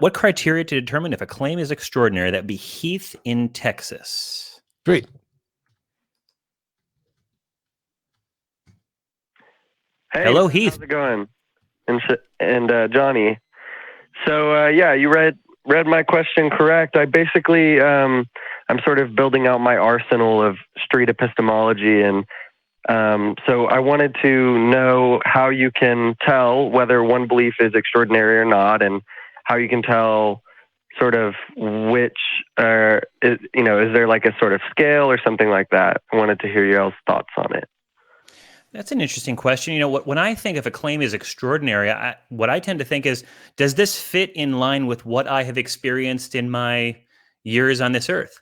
What criteria to determine if a claim is extraordinary? That would be Heath in Texas. Great. Hey, hello, man, Heath. How's it going? And Johnny. So yeah, you read my question correct. I basically I'm sort of building out my arsenal of street epistemology, and so I wanted to know how you can tell whether one belief is extraordinary or not, and how you can tell sort of which is there like a sort of scale or something like that. I wanted to hear y'all's thoughts on it. That's an interesting question. When I think if a claim is extraordinary, what I tend to think is, does this fit in line with what I have experienced in my years on this earth?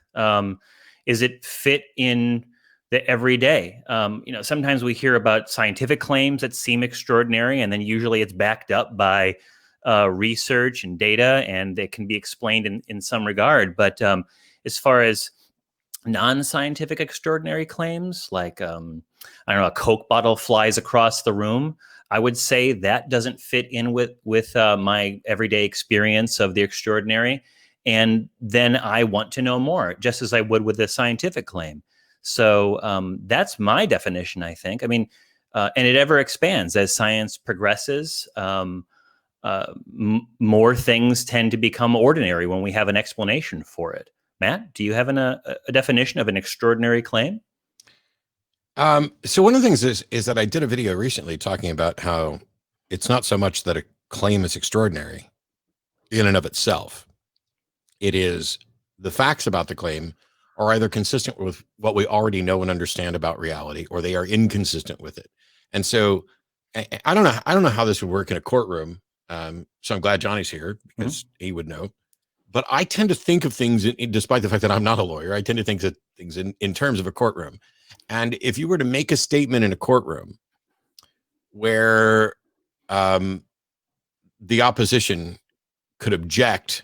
Is it fit in the everyday? Sometimes we hear about scientific claims that seem extraordinary, and then usually it's backed up by research and data, and it can be explained in some regard. But as far as non-scientific extraordinary claims, like I don't know, a Coke bottle flies across the room, I would say that doesn't fit in with my everyday experience of the extraordinary, and then I want to know more, just as I would with a scientific claim. So that's my definition, I think. I mean, and it ever expands as science progresses. More things tend to become ordinary when we have an explanation for it. Matt, do you have a definition of an extraordinary claim? So one of the things is that I did a video recently talking about how it's not so much that a claim is extraordinary in and of itself. It is the facts about the claim are either consistent with what we already know and understand about reality, or they are inconsistent with it. And so I don't know how this would work in a courtroom. So I'm glad Johnny's here, because he would know. But I tend to think of things, despite the fact that I'm not a lawyer, I tend to think of things in terms of a courtroom. And if you were to make a statement in a courtroom where the opposition could object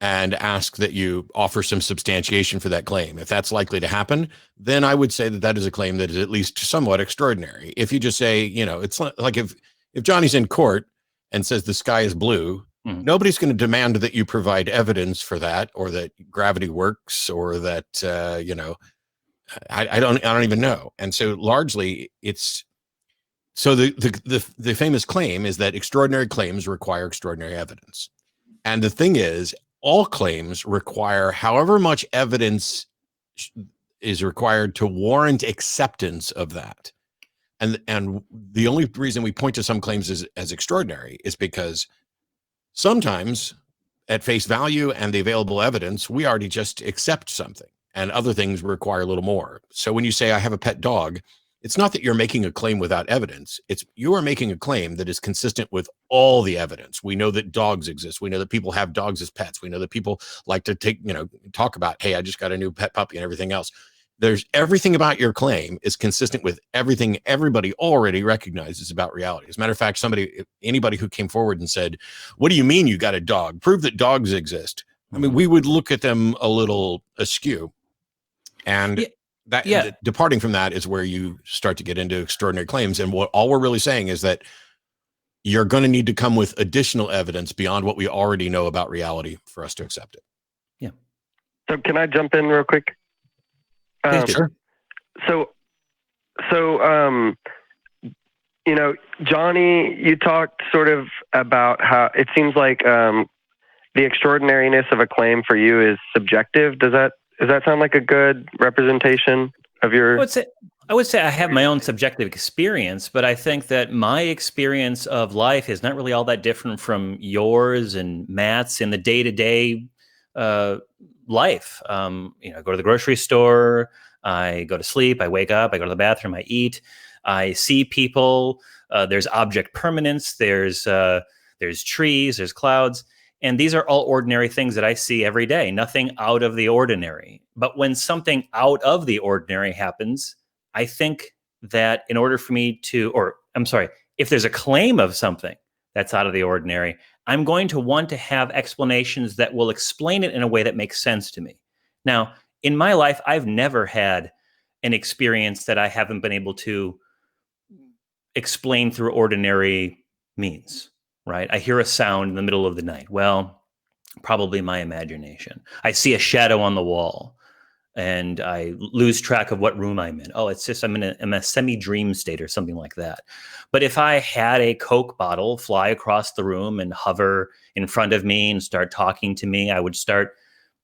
and ask that you offer some substantiation for that claim, if that's likely to happen, then I would say that that is a claim that is at least somewhat extraordinary. If you just say, it's like if Johnny's in court and says the sky is blue, nobody's going to demand that you provide evidence for that, or that gravity works, or that I don't even know. And so largely it's so the famous claim is that extraordinary claims require extraordinary evidence. And the thing is, all claims require however much evidence is required to warrant acceptance of that. And the only reason we point to some claims as extraordinary is because sometimes at face value and the available evidence, we already just accept something, and other things require a little more. So when you say I have a pet dog, it's not that you're making a claim without evidence. It's you are making a claim that is consistent with all the evidence. We know that dogs exist. We know that people have dogs as pets. We know that people like to talk about, hey, I just got a new pet puppy and everything else. There's everything about your claim is consistent with everything everybody already recognizes about reality. As a matter of fact, anybody who came forward and said, what do you mean you got a dog? Prove that dogs exist. I mean, we would look at them a little askew. And departing from that is where you start to get into extraordinary claims. And all we're really saying is that you're going to need to come with additional evidence beyond what we already know about reality for us to accept it. Yeah. So can I jump in real quick? Sure. So, Johnny, you talked sort of about how it seems like the extraordinariness of a claim for you is subjective. Does that sound like a good representation of your? I would say I have my own subjective experience, but I think that my experience of life is not really all that different from yours and Matt's in the day-to-day life. I go to the grocery store, I go to sleep, I wake up, I go to the bathroom, I eat, I see people. There's object permanence. There's trees. There's clouds. And these are all ordinary things that I see every day, nothing out of the ordinary. But when something out of the ordinary happens, I think that in order for me if there's a claim of something that's out of the ordinary, I'm going to want to have explanations that will explain it in a way that makes sense to me. Now, in my life, I've never had an experience that I haven't been able to explain through ordinary means, right? I hear a sound in the middle of the night. Well, probably my imagination. I see a shadow on the wall and I lose track of what room I'm in. Oh, it's just I'm in a semi-dream state or something like that. But if I had a Coke bottle fly across the room and hover in front of me and start talking to me,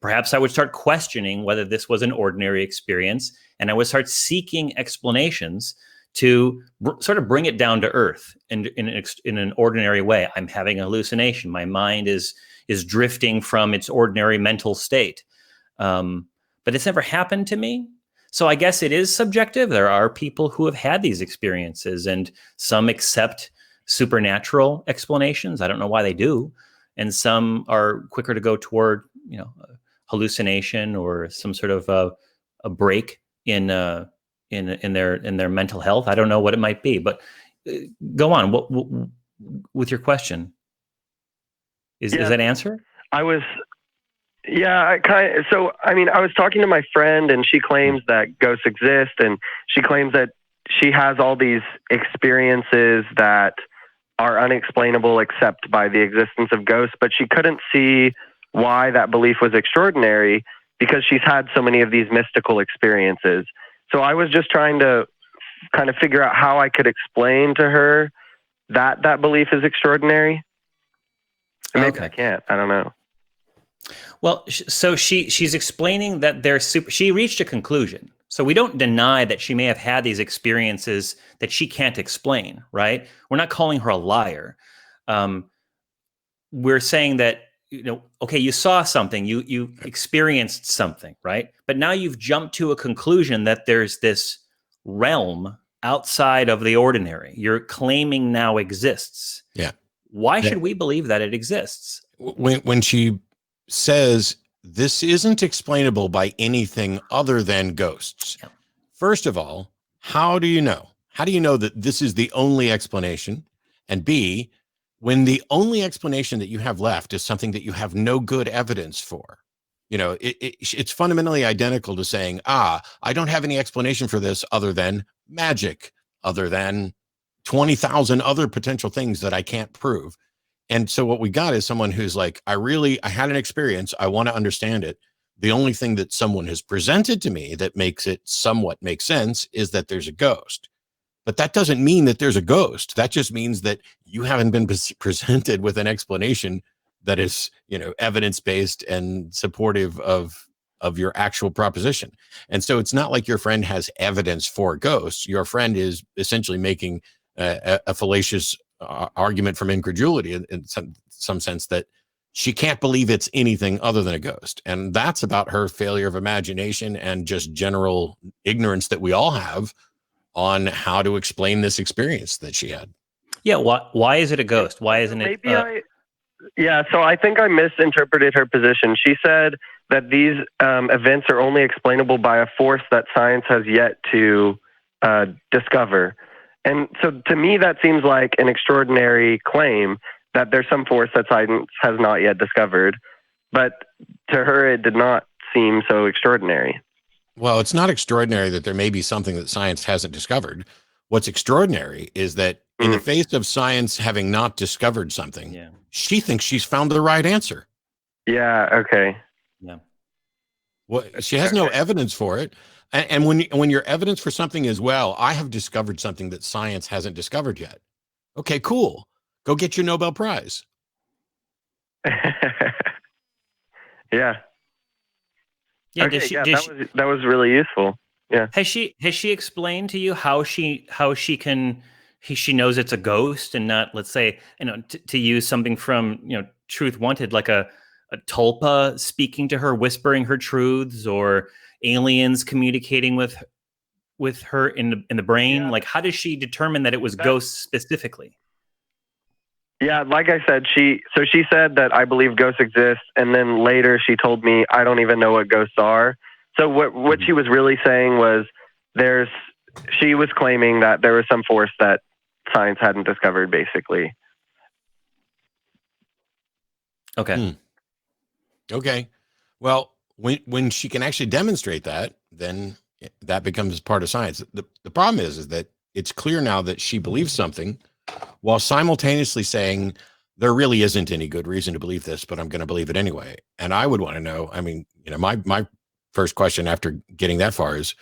perhaps I would start questioning whether this was an ordinary experience, and I would start seeking explanations to sort of bring it down to earth in an ordinary way. I'm having a hallucination. My mind is drifting from its ordinary mental state. But it's never happened to me. So I guess it is subjective. There are people who have had these experiences, and some accept supernatural explanations. I don't know why they do. And some are quicker to go toward, hallucination or some sort of a break in their mental health. I don't know what it might be, but go on. What with your question? Is that answer? I was talking to my friend, and she claims that ghosts exist, and she claims that she has all these experiences that are unexplainable except by the existence of ghosts, but she couldn't see why that belief was extraordinary because she's had so many of these mystical experiences. So I was just trying to kind of figure out how I could explain to her that belief is extraordinary. And maybe I can't. I don't know. Well, so she's explaining that she reached a conclusion. So we don't deny that she may have had these experiences that she can't explain, right? We're not calling her a liar. We're saying that, okay, you saw something, you experienced something, right? But now you've jumped to a conclusion that there's this realm outside of the ordinary you're claiming now exists. Yeah. Why should we believe that it exists? When she says this isn't explainable by anything other than ghosts. Yeah. First of all, how do you know? How do you know that this is the only explanation? And B, when the only explanation that you have left is something that you have no good evidence for, it's fundamentally identical to saying, I don't have any explanation for this other than magic, other than 20,000 other potential things that I can't prove. And so what we got is someone who's like, I had an experience. I want to understand it. The only thing that someone has presented to me that makes it somewhat make sense is that there's a ghost. But that doesn't mean that there's a ghost. That just means that you haven't been presented with an explanation that is, evidence-based and supportive of your actual proposition. And so it's not like your friend has evidence for ghosts. Your friend is essentially making a fallacious argument from incredulity in some sense that she can't believe it's anything other than a ghost. And that's about her failure of imagination and just general ignorance that we all have on how to explain this experience that she had. Yeah. Why is it a ghost? Why isn't it? So I think I misinterpreted her position. She said that these events are only explainable by a force that science has yet to discover. And so to me, that seems like an extraordinary claim that there's some force that science has not yet discovered. But to her, it did not seem so extraordinary. Well, it's not extraordinary that there may be something that science hasn't discovered. What's extraordinary is that in the face of science having not discovered something, she thinks she's found the right answer. Yeah. Okay. Yeah. Well, she has no evidence for it. And when your evidence for something is, well, I have discovered something that science hasn't discovered yet. Okay, cool. Go get your Nobel Prize. Yeah. Yeah. Okay, that was really useful. Yeah. Has she explained to you how she knows it's a ghost and not, let's say, to use something from, Truth Wanted, like a tulpa speaking to her, whispering her truths, or aliens communicating with her in the brain? Like, how does she determine that it was ghosts specifically? Yeah, like I said, she said that I believe ghosts exist, and then later she told me I don't even know what ghosts are. So what she was really saying was she was claiming that there was some force that science hadn't discovered, basically. Okay. Okay. Well, when she can actually demonstrate that, then that becomes part of science. The problem is that it's clear now that she believes something while simultaneously saying, there really isn't any good reason to believe this, but I'm going to believe it anyway. And I would want to know, I mean, my first question after getting that far is,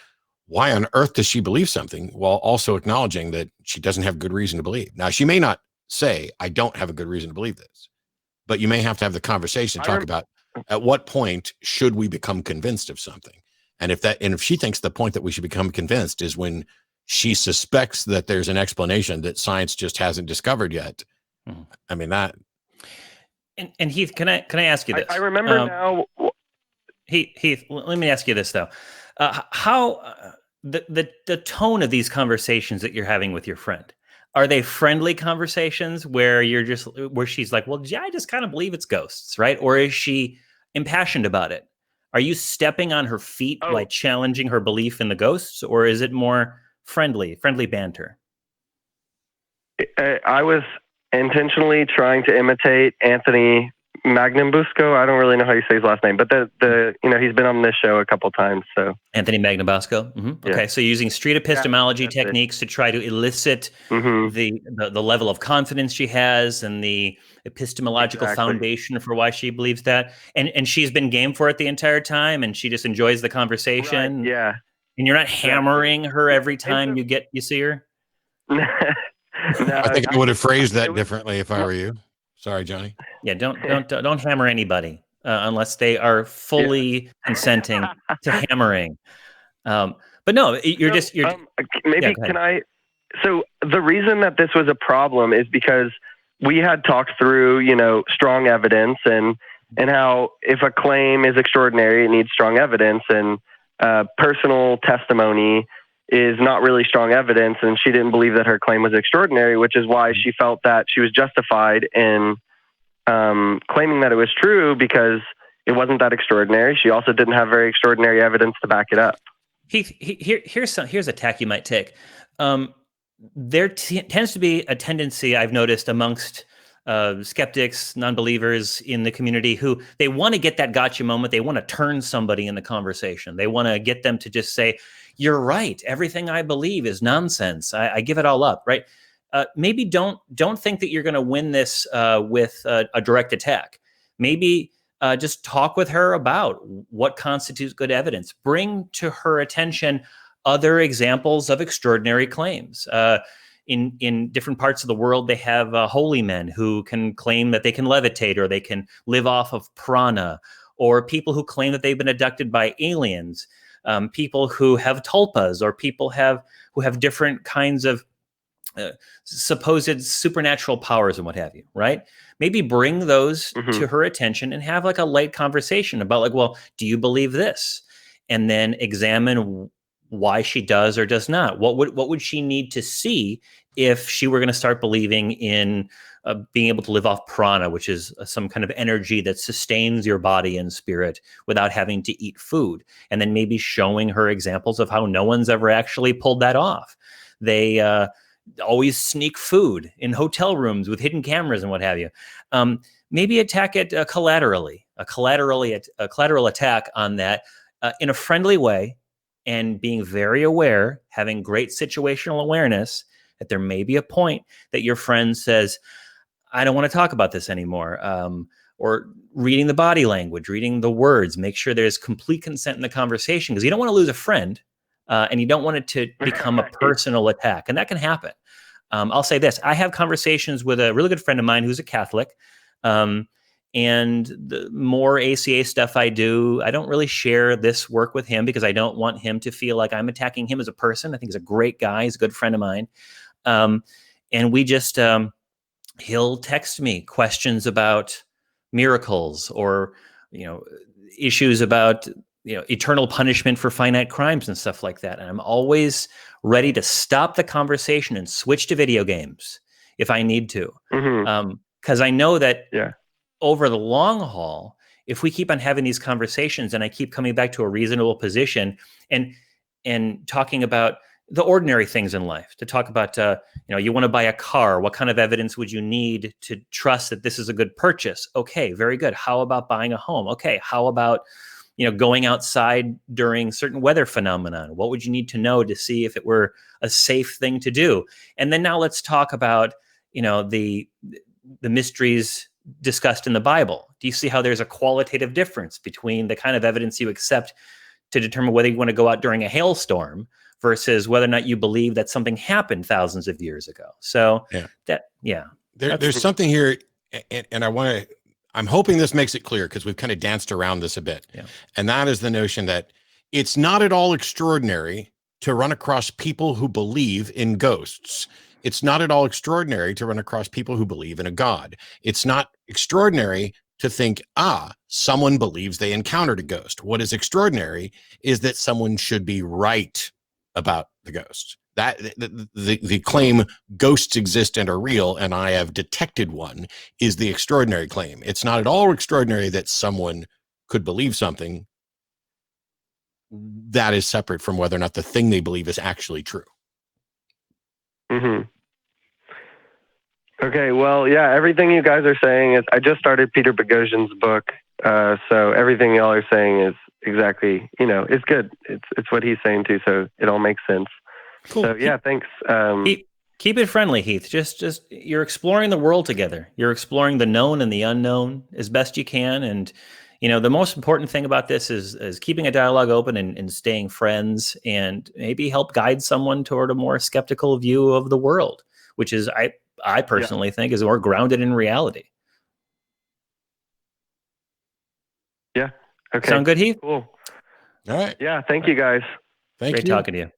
why on earth does she believe something while also acknowledging that she doesn't have good reason to believe? Now, she may not say, I don't have a good reason to believe this, but you may have to have the conversation, talk about at what point should we become convinced of something? And if she thinks the point that we should become convinced is when she suspects that there's an explanation that science just hasn't discovered yet. I mean that. And Heath, can I ask you this? I remember now. Heath, let me ask you this though: how the tone of these conversations that you're having with your friend, are they friendly conversations where she's like, well, yeah, I just kind of believe it's ghosts, right? Or is she impassioned about it? Are you stepping on her feet by challenging her belief in the ghosts, or is it more friendly banter? I was intentionally trying to imitate Anthony Magnambusco. I don't really know how you say his last name, but he's been on this show a couple times. So Anthony Magnambusco. Mm-hmm. Yeah. Okay, so using street epistemology techniques to try to elicit the level of confidence she has and the epistemological foundation for why she believes that, and she's been game for it the entire time, and she just enjoys the conversation. Right, yeah, and you're not hammering her every time you see her. No, I think I would have phrased that differently if I were you. Sorry, Johnny. Yeah, don't hammer anybody unless they are fully consenting to hammering. But no, you're maybe can I? So the reason that this was a problem is because we had talked through, strong evidence and how if a claim is extraordinary, it needs strong evidence, and personal testimony is not really strong evidence, and she didn't believe that her claim was extraordinary, which is why she felt that she was justified in claiming that it was true because it wasn't that extraordinary. She also didn't have very extraordinary evidence to back it up. Here's a tack you might take. There tends to be a tendency I've noticed amongst skeptics, non-believers in the community who they want to get that gotcha moment. They want to turn somebody in the conversation. They want to get them to just say, you're right. Everything I believe is nonsense. I give it all up. Right. Maybe don't think that you're going to win this with a direct attack. Maybe just talk with her about what constitutes good evidence. Bring to her attention other examples of extraordinary claims. In different parts of the world, they have holy men who can claim that they can levitate or they can live off of prana, or people who claim that they've been abducted by aliens, people who have tulpas, or people who have different kinds of supposed supernatural powers and what have you, right? Maybe bring those to her attention and have like a light conversation about like, well, do you believe this? And then examine why she does or does not. What would she need to see if she were going to start believing in being able to live off prana, which is some kind of energy that sustains your body and spirit without having to eat food? And then maybe showing her examples of how no one's ever actually pulled that off. They always sneak food in hotel rooms with hidden cameras and what have you. Maybe attack it collaterally, a collateral attack on that in a friendly way, and being very aware, having great situational awareness that there may be a point that your friend says, I don't want to talk about this anymore. Or reading the body language, reading the words, make sure there's complete consent in the conversation, because you don't want to lose a friend and you don't want it to become a personal attack. And that can happen. I'll say this. I have conversations with a really good friend of mine who's a Catholic. And the more ACA stuff I do, I don't really share this work with him because I don't want him to feel like I'm attacking him as a person. I think he's a great guy. He's a good friend of mine. And we just, he'll text me questions about miracles or, issues about, eternal punishment for finite crimes and stuff like that. And I'm always ready to stop the conversation and switch to video games if I need to. Because I know that over the long haul, if we keep on having these conversations and I keep coming back to a reasonable position and talking about the ordinary things in life, to talk about, you want to buy a car, what kind of evidence would you need to trust that this is a good purchase? Okay, very good. How about buying a home? Okay, how about, going outside during certain weather phenomenon? What would you need to know to see if it were a safe thing to do? And then now let's talk about, the mysteries discussed in the Bible? Do you see how there's a qualitative difference between the kind of evidence you accept to determine whether you want to go out during a hailstorm versus whether or not you believe that something happened thousands of years ago? So there's something here, and I'm hoping this makes it clear, because we've kind of danced around this a bit. Yeah. And that is the notion that it's not at all extraordinary to run across people who believe in ghosts. It's not at all extraordinary to run across people who believe in a God. It's not extraordinary to think, someone believes they encountered a ghost. What is extraordinary is that someone should be right about the ghost. That the claim ghosts exist and are real, and I have detected one, is the extraordinary claim. It's not at all extraordinary that someone could believe something. That is separate from whether or not the thing they believe is actually true. Mm-hmm. Okay, well, yeah, everything you guys are saying I just started Peter Boghossian's book, so everything y'all are saying is exactly, it's good. It's what he's saying too, so it all makes sense. Cool. So yeah, thanks. Keep it friendly, Heath. Just you're exploring the world together. You're exploring the known and the unknown as best you can, and the most important thing about this is keeping a dialogue open and staying friends, and maybe help guide someone toward a more skeptical view of the world, which is I personally think is more grounded in reality. Yeah. Okay. Sound good, Heath? Cool. All right. Yeah. Thank you, guys. Thank you. Great talking to you.